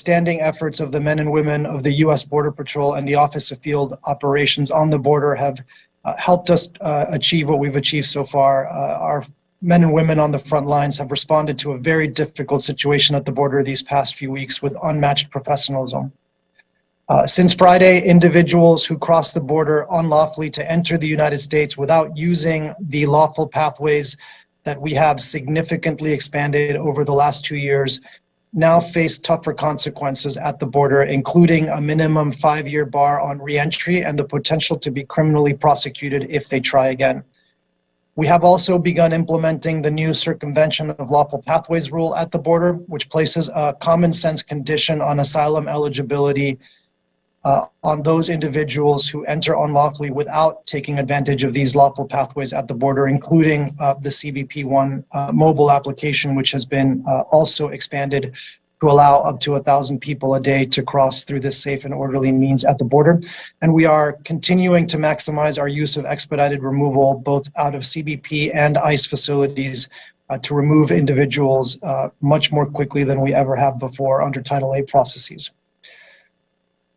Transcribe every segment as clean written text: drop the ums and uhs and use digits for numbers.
outstanding efforts of the men and women of the U.S. Border Patrol and the Office of Field Operations on the border have helped us achieve what we've achieved so far. Our men and women on the front lines have responded to a very difficult situation at the border these past few weeks with unmatched professionalism. Since Friday, individuals who cross the border unlawfully to enter the United States without using the lawful pathways that we have significantly expanded over the last 2 years now face tougher consequences at the border, including a minimum 5-year bar on reentry and the potential to be criminally prosecuted if they try again. We have also begun implementing the new circumvention of lawful pathways rule at the border, which places a common sense condition on asylum eligibility on those individuals who enter unlawfully without taking advantage of these lawful pathways at the border, including the CBP-1 mobile application, which has been also expanded to allow up to 1,000 people a day to cross through this safe and orderly means at the border. And we are continuing to maximize our use of expedited removal, both out of CBP and ICE facilities, to remove individuals much more quickly than we ever have before under Title A processes.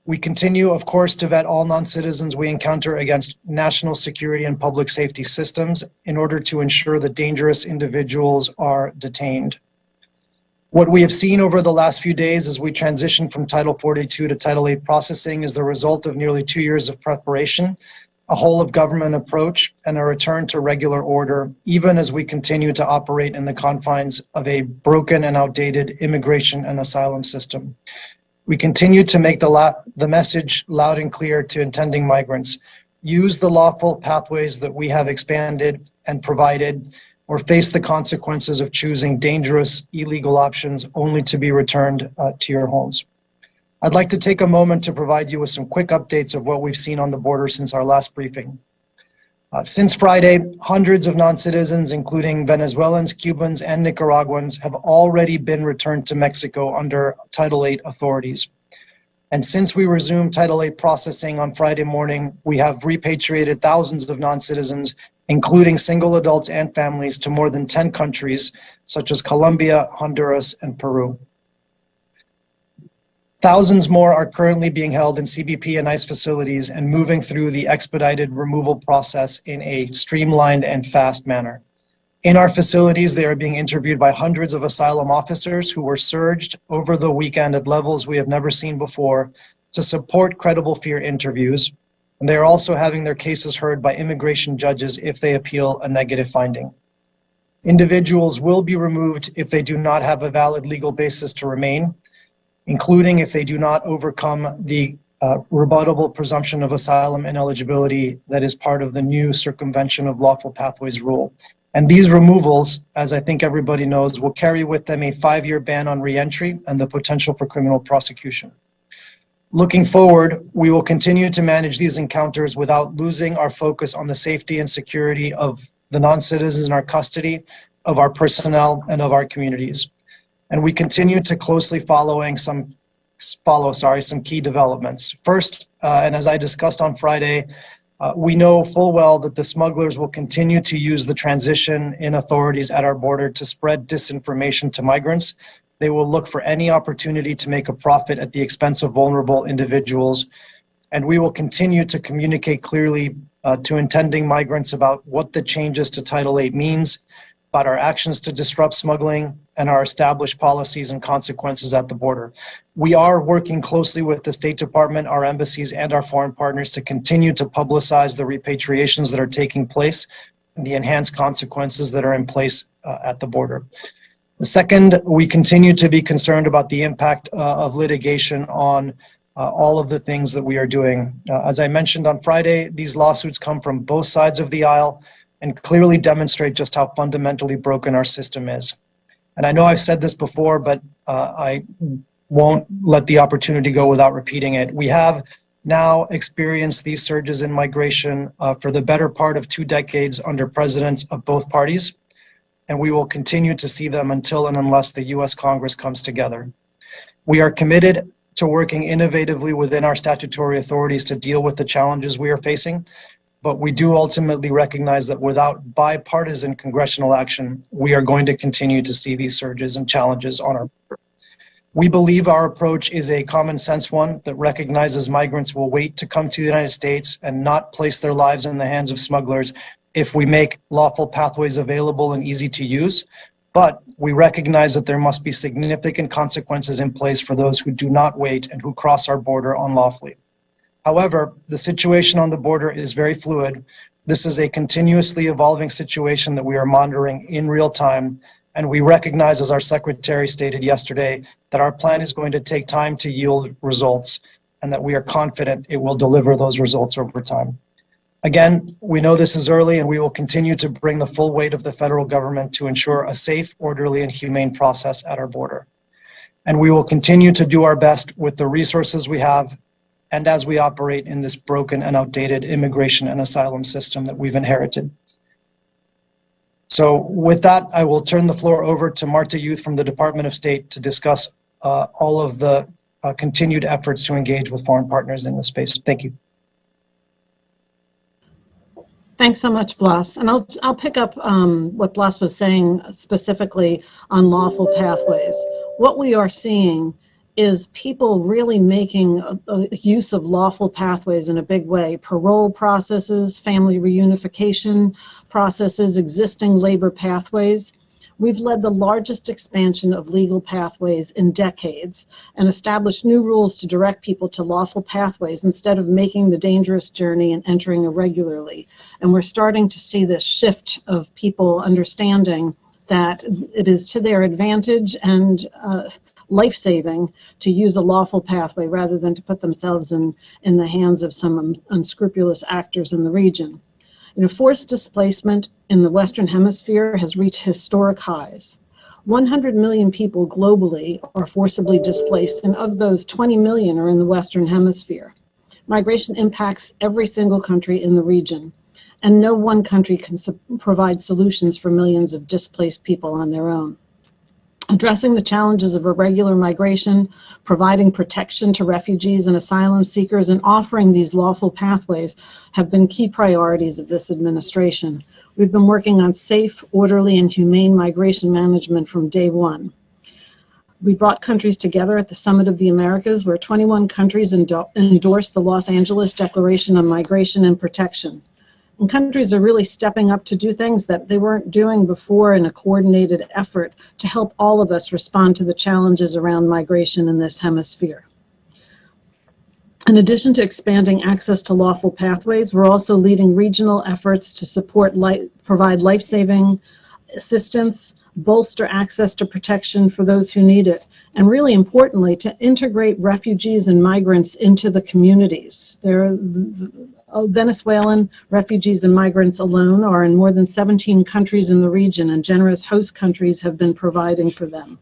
We continue, of course, to vet all non-citizens we encounter against national security and public safety systems in order to ensure that dangerous individuals are detained. What we have seen over the last few days as we transition from Title 42 to Title 8 processing is the result of nearly 2 years of preparation, a whole-of-government approach, and a return to regular order, even as we continue to operate in the confines of a broken and outdated immigration and asylum system. We continue to make the message loud and clear to intending migrants. Use the lawful pathways that we have expanded and provided, or face the consequences of choosing dangerous, illegal options only to be returned to your homes. I'd like to take a moment to provide you with some quick updates of what we've seen on the border since our last briefing. Since Friday, hundreds of non-citizens, including Venezuelans, Cubans, and Nicaraguans, have already been returned to Mexico under Title 8 authorities. And since we resumed Title 8 processing on Friday morning, we have repatriated thousands of non-citizens, including single adults and families, to more than 10 countries, such as Colombia, Honduras, and Peru. Thousands more are currently being held in CBP and ICE facilities and moving through the expedited removal process in a streamlined and fast manner. In our facilities, they are being interviewed by hundreds of asylum officers who were surged over the weekend at levels we have never seen before to support credible fear interviews. And they are also having their cases heard by immigration judges if they appeal a negative finding. Individuals will be removed if they do not have a valid legal basis to remain, including if they do not overcome the rebuttable presumption of asylum ineligibility that is part of the new circumvention of lawful pathways rule. And these removals, as I think everybody knows, will carry with them a 5-year ban on reentry and the potential for criminal prosecution. Looking forward, we will continue to manage these encounters without losing our focus on the safety and security of the non-citizens in our custody, of our personnel, and of our communities. And we continue to closely follow some key developments. First, and as I discussed on Friday, we know full well that the smugglers will continue to use the transition in authorities at our border to spread disinformation to migrants. They will look for any opportunity to make a profit at the expense of vulnerable individuals. And we will continue to communicate clearly to intending migrants about what the changes to Title 8 means, about our actions to disrupt smuggling, and our established policies and consequences at the border. We are working closely with the State Department, our embassies, and our foreign partners to continue to publicize the repatriations that are taking place and the enhanced consequences that are in place at the border. Second, we continue to be concerned about the impact of litigation on all of the things that we are doing. As I mentioned on Friday, these lawsuits come from both sides of the aisle and clearly demonstrate just how fundamentally broken our system is. And I know I've said this before, but I won't let the opportunity go without repeating it. We have now experienced these surges in migration for the better part of 2 decades under presidents of both parties, and we will continue to see them until and unless the U.S. Congress comes together. We are committed to working innovatively within our statutory authorities to deal with the challenges we are facing, but we do ultimately recognize that without bipartisan congressional action, we are going to continue to see these surges and challenges on our border. We believe our approach is a common sense one that recognizes migrants will wait to come to the United States and not place their lives in the hands of smugglers if we make lawful pathways available and easy to use. But we recognize that there must be significant consequences in place for those who do not wait and who cross our border unlawfully. However, the situation on the border is very fluid. This is a continuously evolving situation that we are monitoring in real time. And we recognize, as our secretary stated yesterday, that our plan is going to take time to yield results and that we are confident it will deliver those results over time. Again, we know this is early and we will continue to bring the full weight of the federal government to ensure a safe, orderly, and humane process at our border. And we will continue to do our best with the resources we have and as we operate in this broken and outdated immigration and asylum system that we've inherited. So with that, I will turn the floor over to Marta Youth from the Department of State to discuss all of the continued efforts to engage with foreign partners in this space. Thank you. Thanks so much, Blas. And I'll pick up what Blas was saying specifically on lawful pathways. What we are seeing is people really making a use of lawful pathways in a big way. Parole processes, family reunification processes, existing labor pathways. We've led the largest expansion of legal pathways in decades and established new rules to direct people to lawful pathways instead of making the dangerous journey and entering irregularly. And we're starting to see this shift of people understanding that it is to their advantage and life-saving to use a lawful pathway rather than to put themselves in the hands of some unscrupulous actors in the region. You know, forced displacement in the Western Hemisphere has reached historic highs. 100 million people globally are forcibly displaced, and of those, 20 million are in the Western Hemisphere. Migration impacts every single country in the region, and no one country can provide solutions for millions of displaced people on their own. Addressing the challenges of irregular migration, providing protection to refugees and asylum seekers, and offering these lawful pathways have been key priorities of this administration. We've been working on safe, orderly, and humane migration management from day one. We brought countries together at the Summit of the Americas, where 21 countries endorsed the Los Angeles Declaration on Migration and Protection. And countries are really stepping up to do things that they weren't doing before in a coordinated effort to help all of us respond to the challenges around migration in this hemisphere. In addition to expanding access to lawful pathways, we're also leading regional efforts to support provide life-saving assistance, bolster access to protection for those who need it, and really importantly, to integrate refugees and migrants into the communities. Venezuelan refugees and migrants alone are in more than 17 countries in the region, and generous host countries have been providing for them.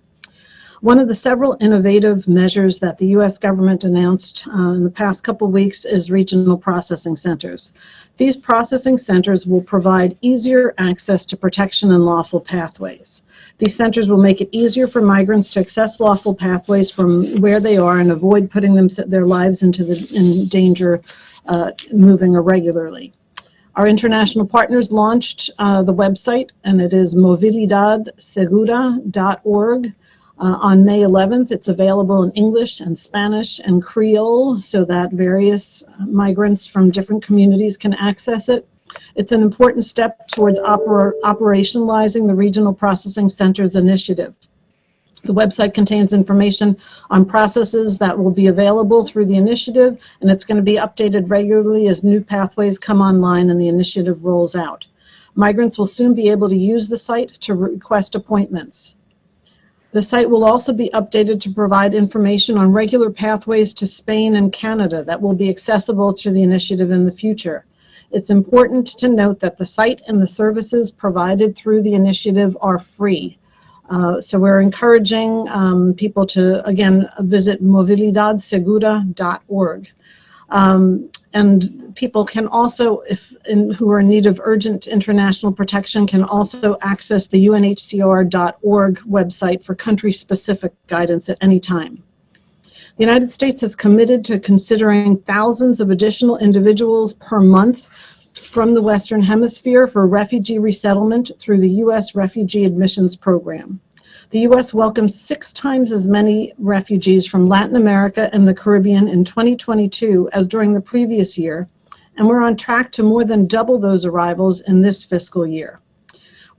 One of the several innovative measures that the U.S. government announced in the past couple of weeks is regional processing centers. These processing centers will provide easier access to protection and lawful pathways. These centers will make it easier for migrants to access lawful pathways from where they are and avoid putting their lives in danger moving irregularly. Our international partners launched the website, and it is movilidadsegura.org. On May 11th, it's available in English and Spanish and Creole so that various migrants from different communities can access it. It's an important step towards operationalizing the Regional Processing Centers initiative. The website contains information on processes that will be available through the initiative, and it's going to be updated regularly as new pathways come online and the initiative rolls out. Migrants will soon be able to use the site to request appointments. The site will also be updated to provide information on regular pathways to Spain and Canada that will be accessible through the initiative in the future. It's important to note that the site and the services provided through the initiative are free. So we're encouraging people to, again, visit movilidadsegura.org. And people can also, who are in need of urgent international protection, can also access the UNHCR.org website for country-specific guidance at any time. The United States has committed to considering thousands of additional individuals per month from the Western Hemisphere for refugee resettlement through the U.S. Refugee Admissions Program. The U.S. welcomed 6 times as many refugees from Latin America and the Caribbean in 2022 as during the previous year, and we're on track to more than double those arrivals in this fiscal year.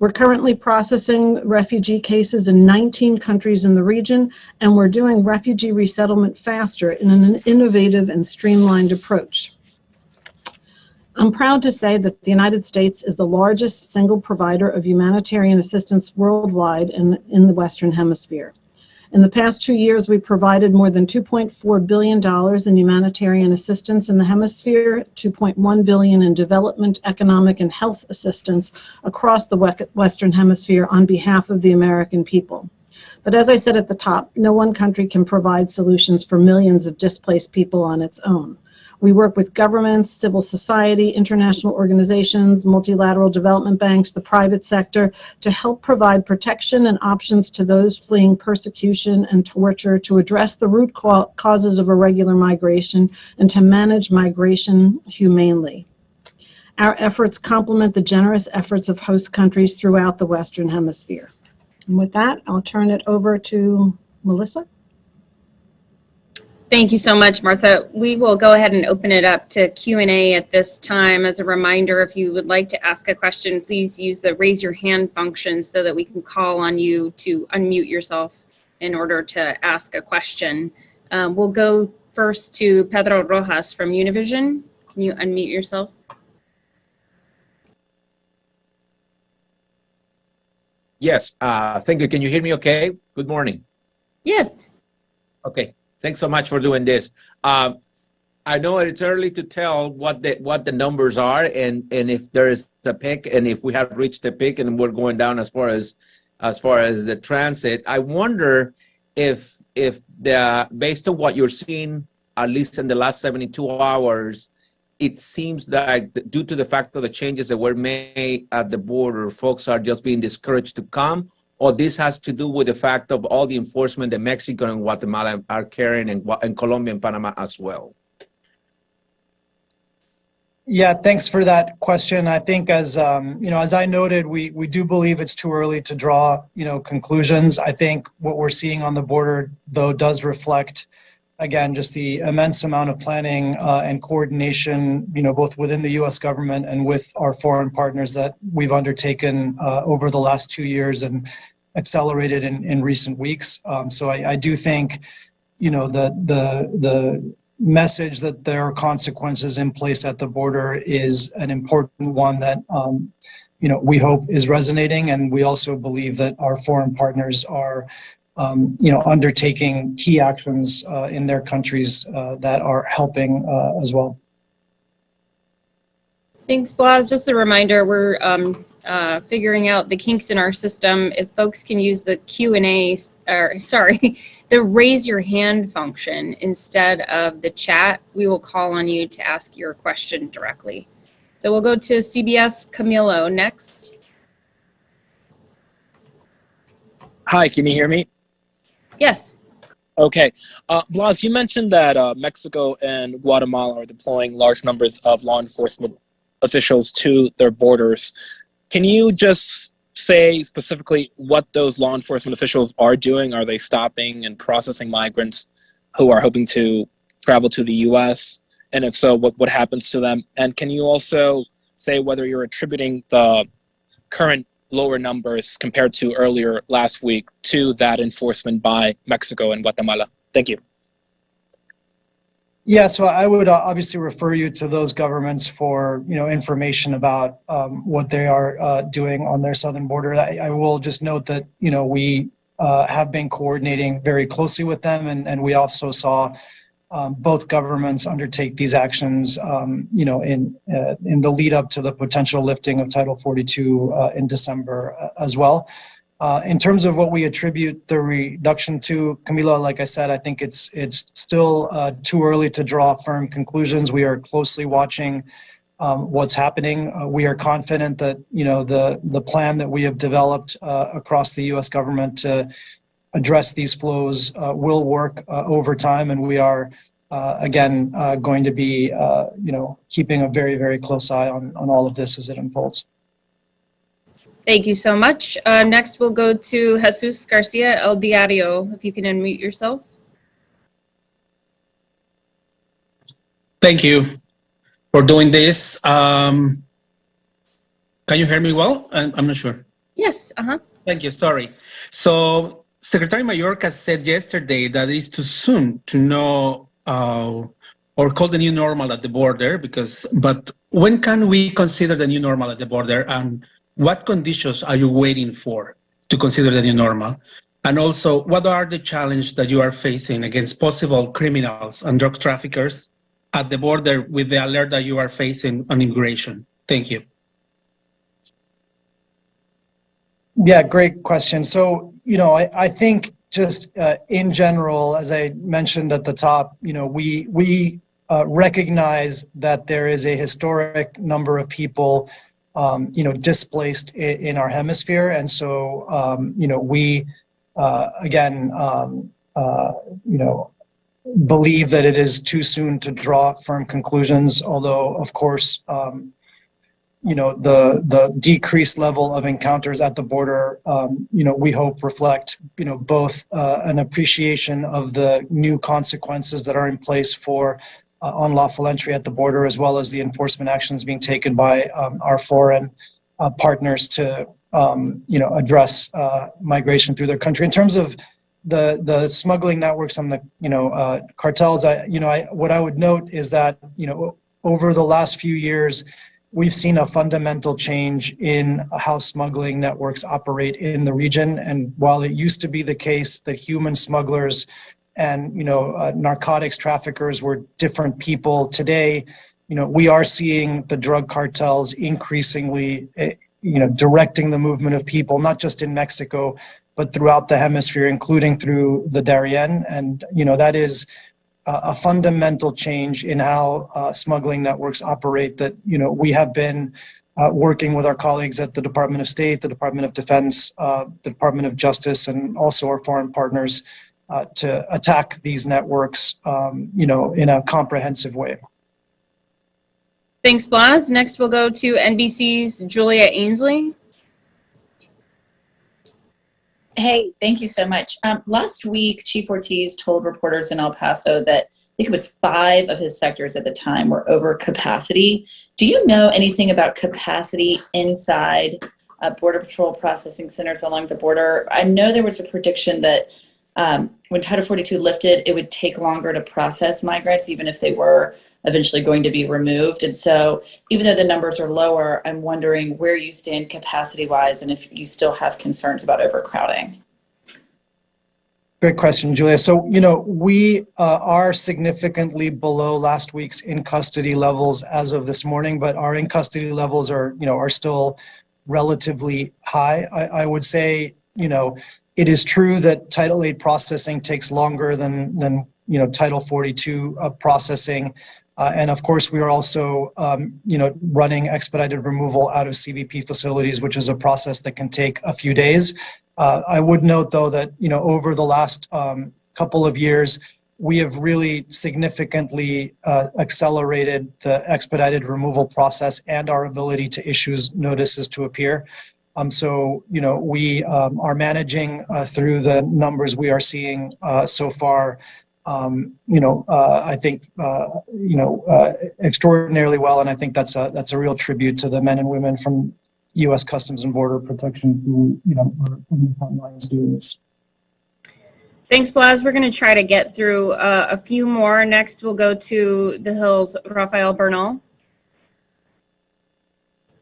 We're currently processing refugee cases in 19 countries in the region, and we're doing refugee resettlement faster in an innovative and streamlined approach. I'm proud to say that the United States is the largest single provider of humanitarian assistance worldwide in the Western Hemisphere. In the past 2 years, we provided more than $2.4 billion in humanitarian assistance in the hemisphere, $2.1 billion in development, economic, and health assistance across the Western Hemisphere on behalf of the American people. But as I said at the top, no one country can provide solutions for millions of displaced people on its own. We work with governments, civil society, international organizations, multilateral development banks, the private sector, to help provide protection and options to those fleeing persecution and torture, to address the root causes of irregular migration, and to manage migration humanely. Our efforts complement the generous efforts of host countries throughout the Western Hemisphere. And with that, I'll turn it over to Melissa. Thank you so much, Martha. We will go ahead and open it up to Q&A at this time. As a reminder, if you would like to ask a question, please use the raise your hand function so that we can call on you to unmute yourself in order to ask a question. We'll go first to Pedro Rojas from Univision. Can you unmute yourself? Yes, thank you. Can you hear me okay? Good morning. Yes. Okay. Thanks so much for doing this. I know it's early to tell what the numbers are and if there is a peak and if we have reached the peak and we're going down as far as the transit. I wonder if based on what you're seeing, at least in the last 72 hours, it seems that due to the fact of the changes that were made at the border, folks are just being discouraged to come. Or this has to do with the fact of all the enforcement that Mexico and Guatemala are carrying, and Colombia and Panama as well? Yeah, thanks for that question. I think as as I noted, we do believe it's too early to draw conclusions. I think what we're seeing on the border, though, does reflect, again, just the immense amount of planning and coordination, both within the U.S. government and with our foreign partners that we've undertaken over the last 2 years and accelerated in recent weeks. So I do think, the message that there are consequences in place at the border is an important one that, we hope is resonating. And we also believe that our foreign partners are undertaking key actions in their countries that are helping as well. Thanks, Blas. Just a reminder, we're figuring out the kinks in our system. If folks can use the Q&A, the raise your hand function instead of the chat, we will call on you to ask your question directly. So we'll go to CBS Camilo next. Hi, can you hear me? Yes. Okay. Blas, you mentioned that Mexico and Guatemala are deploying large numbers of law enforcement officials to their borders. Can you just say specifically what those law enforcement officials are doing? Are they stopping and processing migrants who are hoping to travel to the U.S.? And if so, what happens to them? And can you also say whether you're attributing the current lower numbers compared to earlier last week to that enforcement by Mexico and Guatemala? Thank you. Yeah, so I would obviously refer you to those governments for information about what they are doing on their southern border. I will just note that we have been coordinating very closely with them, and we also saw both governments undertake these actions, in the lead up to the potential lifting of Title 42 in December as well. In terms of what we attribute the reduction to, Camilo, like I said, I think it's still too early to draw firm conclusions. We are closely watching what's happening. We are confident that the plan that we have developed across the U.S. government to address these flows will work over time, and we are again going to be keeping a very, very close eye on all of this as it unfolds. Thank you so much. Next, we'll go to Jesus Garcia El Diario. If you can unmute yourself. Thank you for doing this. Can you hear me well? I'm not sure. Yes. Thank you. Sorry. So Secretary Mayorkas said yesterday that it is too soon to know or call the new normal at the border, but when can we consider the new normal at the border, and what conditions are you waiting for to consider the new normal? And also, what are the challenges that you are facing against possible criminals and drug traffickers at the border with the alert that you are facing on immigration? Thank you. Yeah, great question. So, I think just in general, as I mentioned at the top, we recognize that there is a historic number of people, displaced in our hemisphere. And so, we, again, believe that it is too soon to draw firm conclusions, although, of course, the decreased level of encounters at the border, we hope reflect, both an appreciation of the new consequences that are in place for unlawful entry at the border, as well as the enforcement actions being taken by our foreign partners to, address migration through their country. In terms of the smuggling networks and the, cartels, what I would note is that, over the last few years, we've seen a fundamental change in how smuggling networks operate in the region. And while it used to be the case that human smugglers and, narcotics traffickers were different people, today, we are seeing the drug cartels increasingly, directing the movement of people, not just in Mexico, but throughout the hemisphere, including through the Darien. And, that is a fundamental change in how smuggling networks operate that, we have been working with our colleagues at the Department of State, the Department of Defense, the Department of Justice, and also our foreign partners to attack these networks, in a comprehensive way. Thanks, Blas. Next, we'll go to NBC's Julia Ainsley. Hey, thank you so much. Last week, Chief Ortiz told reporters in El Paso that I think it was 5 of his sectors at the time were over capacity. Do you know anything about capacity inside Border Patrol processing centers along the border? I know there was a prediction that when Title 42 lifted, it would take longer to process migrants, even if they were eventually going to be removed. And so even though the numbers are lower, I'm wondering where you stand capacity-wise and if you still have concerns about overcrowding. Great question, Julia. So, we are significantly below last week's in-custody levels as of this morning, but our in-custody levels are, are still relatively high. I would say, it is true that Title 8 processing takes longer than Title 42 processing. And of course, we are also, running expedited removal out of CBP facilities, which is a process that can take a few days. I would note, though, that, over the last couple of years, we have really significantly accelerated the expedited removal process and our ability to issue notices to appear. So, we are managing through the numbers we are seeing so far. I think, extraordinarily well. And I think that's a real tribute to the men and women from U.S. Customs and Border Protection who, are on the front lines doing this. Thanks, Blas. We're going to try to get through a few more. Next, we'll go to the Hill's Rafael Bernal.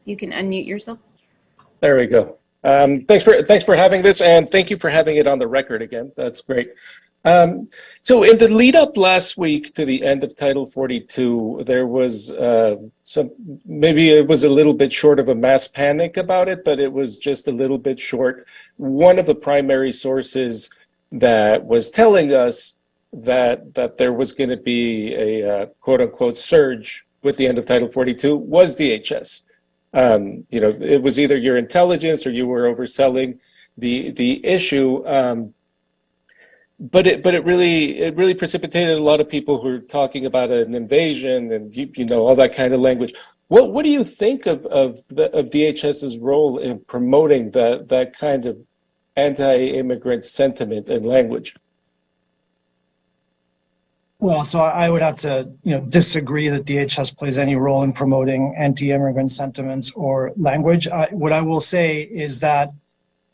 You can unmute yourself. There we go. Thanks for having this, and thank you for having it on the record again. That's great. So in the lead up last week to the end of Title 42, there was maybe it was a little bit short of a mass panic about it, but it was just a little bit short. One of the primary sources that was telling us that there was going to be a quote unquote surge with the end of Title 42 was DHS. It was either your intelligence or you were overselling the issue. But it really precipitated a lot of people who are talking about an invasion and all that kind of language. What do you think of DHS's role in promoting that kind of anti-immigrant sentiment and language? Well, so I would have to, disagree that DHS plays any role in promoting anti-immigrant sentiments or language. What I will say is that,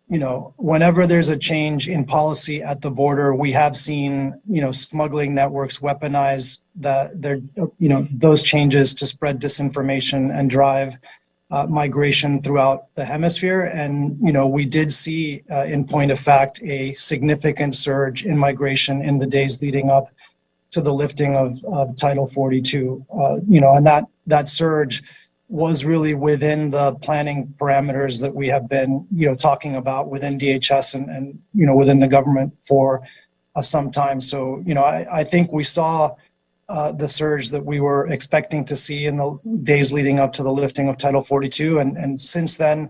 whenever there's a change in policy at the border, we have seen, smuggling networks weaponize those changes to spread disinformation and drive migration throughout the hemisphere. And, we did see, in point of fact, a significant surge in migration in the days leading up to the lifting of Title 42, and that surge was really within the planning parameters that we have been, talking about within DHS and within the government for some time. So, I think we saw the surge that we were expecting to see in the days leading up to the lifting of Title 42. And since then,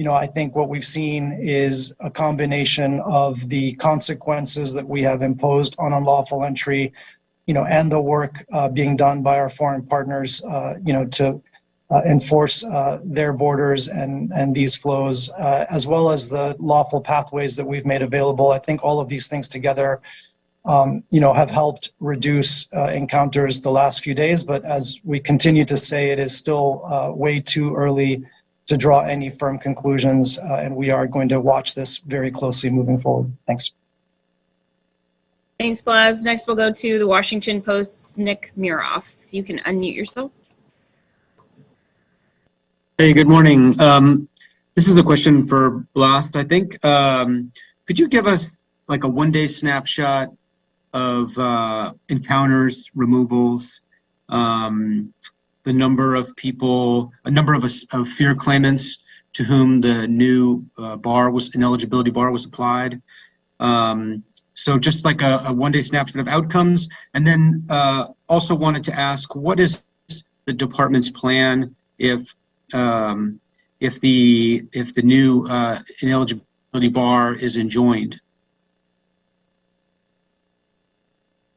I think what we've seen is a combination of the consequences that we have imposed on unlawful entry, and the work being done by our foreign partners, to enforce their borders and these flows, as well as the lawful pathways that we've made available. I think all of these things together, have helped reduce encounters the last few days. But as we continue to say, it is still way too early to draw any firm conclusions, and we are going to watch this very closely moving forward. Thanks. Thanks, Blas. Next, we'll go to the Washington Post's Nick Miroff. If you can unmute yourself. Hey, good morning. This is a question for Blas, I think. Could you give us like a one-day snapshot of encounters, removals, the number of people, a number of fear claimants to whom the new ineligibility bar was applied? So just like a one-day snapshot of outcomes. And then also wanted to ask, what is the department's plan if the new ineligibility bar is enjoined?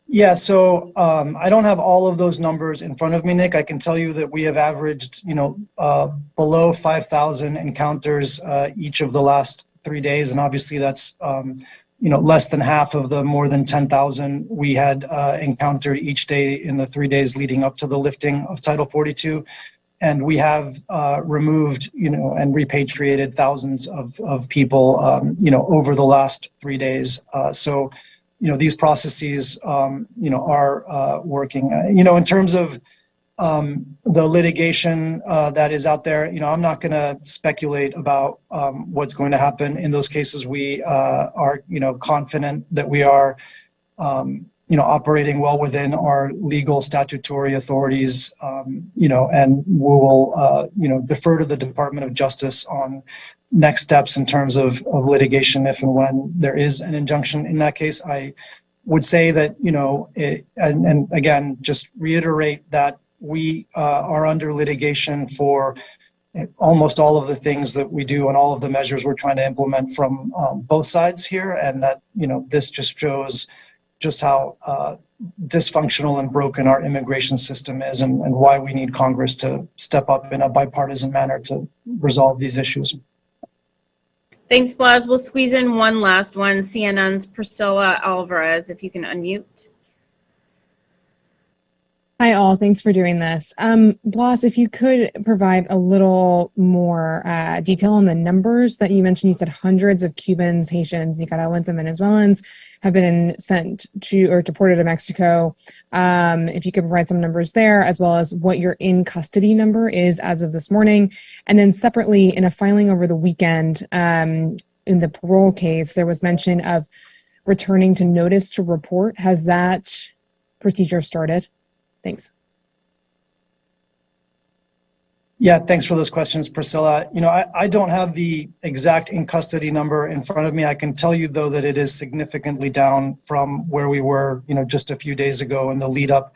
Yeah, so I don't have all of those numbers in front of me, Nick. I can tell you that we have averaged, below 5,000 encounters each of the last 3 days. And obviously that's, less than half of the more than 10,000 we had encountered each day in the 3 days leading up to the lifting of Title 42. And we have removed, and repatriated thousands of people, over the last 3 days. So, these processes, are working. In terms of the litigation that is out there, I'm not going to speculate about what's going to happen in those cases. We are, confident that we are, operating well within our legal statutory authorities, and we will, defer to the Department of Justice on next steps in terms of litigation if and when there is an injunction in that case. I would say that, and again, just reiterate that we are under litigation for almost all of the things that we do and all of the measures we're trying to implement from both sides here. And that, this just shows just how dysfunctional and broken our immigration system is and why we need Congress to step up in a bipartisan manner to resolve these issues. Thanks, Blas. We'll squeeze in one last one. CNN's Priscilla Alvarez, if you can unmute. Hi, all. Thanks for doing this. Blas, if you could provide a little more detail on the numbers that you mentioned. You said hundreds of Cubans, Haitians, Nicaraguans, and Venezuelans have been sent to or deported to Mexico. If you could provide some numbers there, as well as what your in custody number is as of this morning. And then separately, in a filing over the weekend, in the parole case, there was mention of returning to notice to report. Has that procedure started? Thanks. Yeah, thanks for those questions, Priscilla. I don't have the exact in custody number in front of me. I can tell you, though, that it is significantly down from where we were, just a few days ago in the lead up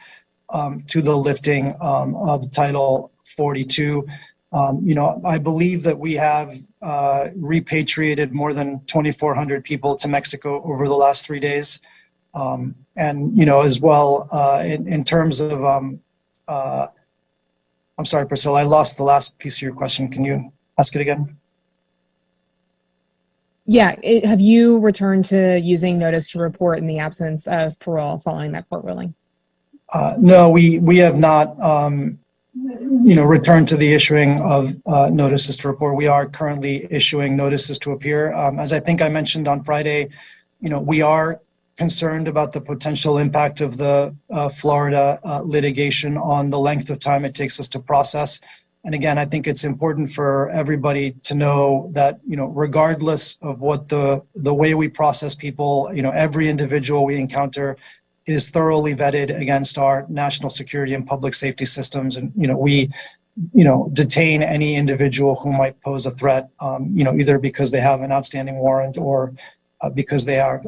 to the lifting of Title 42. I believe that we have repatriated more than 2,400 people to Mexico over the last 3 days. And, as well, in terms of, I'm sorry, Priscilla, I lost the last piece of your question. Can you ask it again? Yeah, have you returned to using notice to report in the absence of parole following that court ruling? No, we have not, returned to the issuing of notices to report. We are currently issuing notices to appear. As I think I mentioned on Friday, we are concerned about the potential impact of the Florida litigation on the length of time it takes us to process. And again, I think it's important for everybody to know that, regardless of what the way we process people, every individual we encounter is thoroughly vetted against our national security and public safety systems. And, we, detain any individual who might pose a threat, either because they have an outstanding warrant or because they have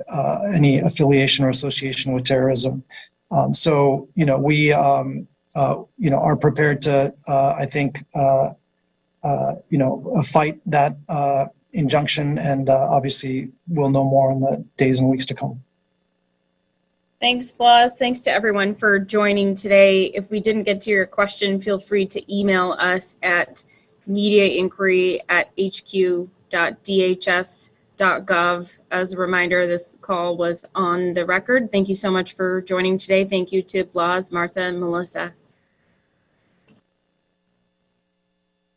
any affiliation or association with terrorism. So, we, are prepared to, I think, fight that injunction, and obviously we'll know more in the days and weeks to come. Thanks, Blas. Thanks to everyone for joining today. If we didn't get to your question, feel free to email us at mediainquiry@hq.dhs.gov. As a reminder, this call was on the record. Thank you so much for joining today. Thank you to Blas, Martha, and Melissa.